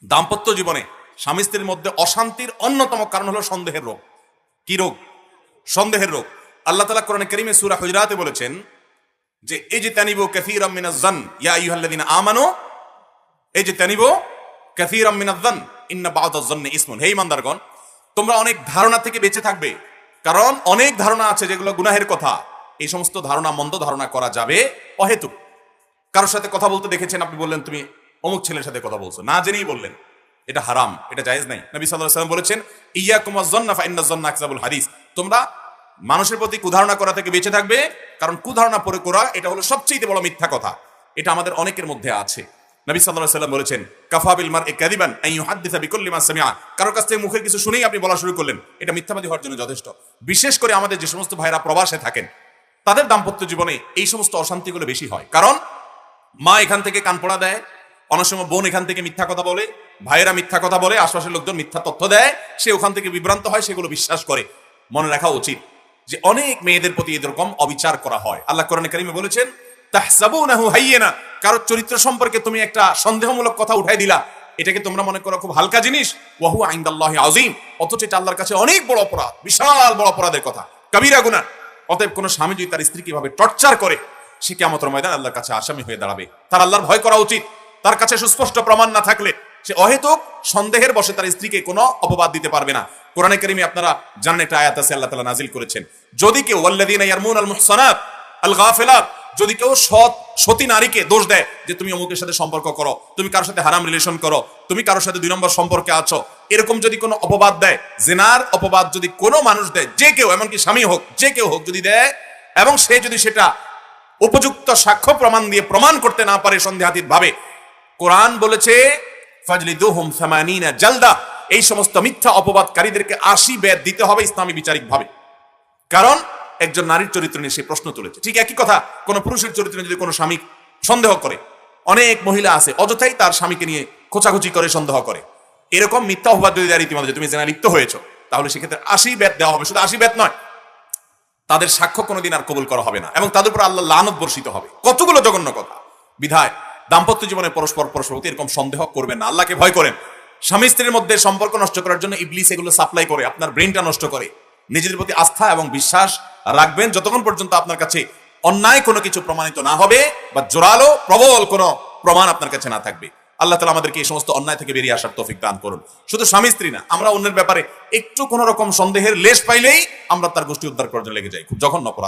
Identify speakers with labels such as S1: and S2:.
S1: দাম্পত্য জীবনে স্বামী স্ত্রীর মধ্যে অশান্তির অন্যতম কারণ হলো সন্দেহের রোগ। কি রোগ? সন্দেহের রোগ। আল্লাহ তাআলা কোরআনে কারীমে সূরা হুজুরাতে বলেছেন যে ইজতানিবু কাসীরাম মিনাজ যান ইয়া আইয়ুহাল্লাযীনা আমানু ইজতানিবু কাসীরাম মিনাজ যান ইন্না বা'দাজ যান্নি ইসমুন। হে ঈমানদারগণ, তোমরা অনেক ধারণা থেকে বেঁচে থাকবে, কারণ অনেক ধারণা আছে যেগুলো গুনাহের কথা। এই সমস্ত ধারণা, মন্দ ধারণা করা যাবে অহেতুক। কারোর সাথে কথা বলতে দেখেছেন, আপনি বললেন তুমি অমুক ছেলের সাথে কথা বলছো, না জেনেই বললেন, এটা হারাম, এটা জায়েজ নাই। নবী সাল্লাল্লাহু আলাইহি ওয়াসাল্লাম বলেছেন ইয়্যাকুমুজ যান্না ফাইন্নাজ যান্না আকযাবুল হাদিস। তোমরা মানুষের প্রতি কুধারণা করা থেকে বেঁচে থাকবে, কারণ কুধারণা পরে করা এটা হলো সবচেয়ে বড় মিথ্যা কথা। এটা আমাদের অনেকের মধ্যে আছে। নবী সাল্লাল্লাহু আলাইহি ওয়াসাল্লাম বলেছেন কাফা বিল মারই কাযিবান আন ইউহাদ্দিসা বিকুল্লি মা সামিআ। কারোর কাছ থেকে মুখের কিছু শুনেই আপনি বলা শুরু করলেন, এটা মিথ্যাবাদী হওয়ার জন্য যথেষ্ট। বিশেষ করে আমাদের যে সমস্ত ভাইরা প্রবাসে থাকেন, তাদের দাম্পত্য জীবনে এই সমস্ত অশান্তিগুলো বেশি হয়। কারণ মা এখান থেকে কান পড়া দেয়, অনেক সময় বোন এখান থেকে মিথ্যা কথা বলে, ভাইয়েরা মিথ্যা কথা বলে, আশপাশের লোকজন মিথ্যা তথ্য দেয়, সে ওখান থেকে বিভ্রান্ত হয়, সেগুলো বিশ্বাস করে। মনে রাখা উচিত যে অনেক মেয়েদের প্রতি এরকম অবিচার করা হয়। আল্লাহ কোরআনে কারীমে বলেছেন তাহসাবুনাহু হাইয়িনা। কারো চরিত্র সম্পর্কে তুমি একটা সন্দেহমূলক কথা উঠাই দিলা, এটাকে তোমরা মনে করো খুব হালকা জিনিস, ওয়া হুয়া ইনদাল্লাহি আযীম, অথচ এটা আল্লাহর কাছে অনেক বড় অপরাধ, বিশাল বড় অপরাধের কথা, কবিরা গুনাহ। অতএব কোন স্বামী যদি তার স্ত্রীকে কিভাবে টর্চার করে, সে কিয়ামতের ময়দানে আল্লাহর কাছে আসামি হয়ে দাঁড়াবে। তার আল্লাহর ভয় করা উচিত। তার কাছে সুস্পষ্ট প্রমাণ না থাকলে সে অহেতুক সন্দেহের বশে তার স্ত্রীকে কোনো অপবাদ দিতে পারবে না। কোরআনে কারীমে আপনারা জানেন একটা আয়াত আছে, আল্লাহ তাআলা নাজিল করেছেন, যদি কেউ ওয়াল্লাযীনা ইয়ারমুনাল মুহসানাত আল গাফিলাত, যদি কেউ সতী নারীকে দোষ দেয় যে তুমি অমুকের সাথে সম্পর্ক করো, তুমি কারোর সাথে হারাম রিলেশন করো, তুমি কারোর সাথে 2 নম্বর সম্পর্কে আছো, এরকম যদি কোনো অপবাদ দেয়, জিনার অপবাদ যদি কোনো মানুষ দেয়, যে কেউ, এমনকি স্বামী হোক, যে কেউ হোক, যদি দেয় এবং সে যদি সেটা উপযুক্ত সাক্ষ্য প্রমাণ দিয়ে প্রমাণ করতে না পারে সন্দেহাতীত ভাবে, কোরআন বলেছে ফাজলিদুহুম 80 জালদা, এই সমস্ত মিথ্যা অপবাদকারীদেরকে 80 বেত দিতে হবে ইসলামী বিচারিক ভাবে। কারণ একজন নারীর চরিত্র নিয়ে সে প্রশ্ন তুলেছে। ঠিক একই কথা কোন পুরুষের চরিত্র নিয়ে যদি কোনো স্বামী সন্দেহ করে, অনেক মহিলা আছে অযথাই তার স্বামীকে নিয়ে খোঁচাখুচি করে সন্দেহ করে, এরকম মিথ্যা অপবাদ যদি দেয় রীতিমতো যে তুমি জেনা লিপ্ত হয়েছো, তাহলে সেক্ষেত্রে 80 বেত দেওয়া হবে। শুধু 80 বেত নয়, তাদের সাক্ষ্য কোনোদিন আর কবুল করা হবে না এবং তাদের উপর আল্লাহ লানত বর্ষিত হবে। কতগুলো জঘন্য কথা। বিধায় দাম্পত্য জীবনে পরস্পর প্রতি এরকম সন্দেহ করবেন না, আল্লাহকে ভয় করেন। স্বামী স্ত্রীর মধ্যে সম্পর্ক নষ্ট করার জন্য ইবলিস এগুলো সাপ্লাই করে, আপনার ব্রেনটা নষ্ট করে। নিজেদের প্রতি আস্থা এবং বিশ্বাস রাখবেন যতক্ষণ পর্যন্ত আপনার কাছে অন্যায় কোনো কিছু প্রমাণিত না হবে বা জোরালো প্রবল কোনো প্রমাণ আপনার কাছে না থাকবে। আল্লাহ তাআলা আমাদেরকে এই সমস্ত অন্যায় থেকে বেরিয়ে আসার তৌফিক দান করুন। শুধু স্বামী স্ত্রী না, আমরা অন্যের ব্যাপারে একটু কোনো রকম সন্দেহের লেশ পাইলেই আমরা তার গোষ্ঠী উদ্ধার করার জন্য লেগে যাই। খুব জঘন্য অপরাধ।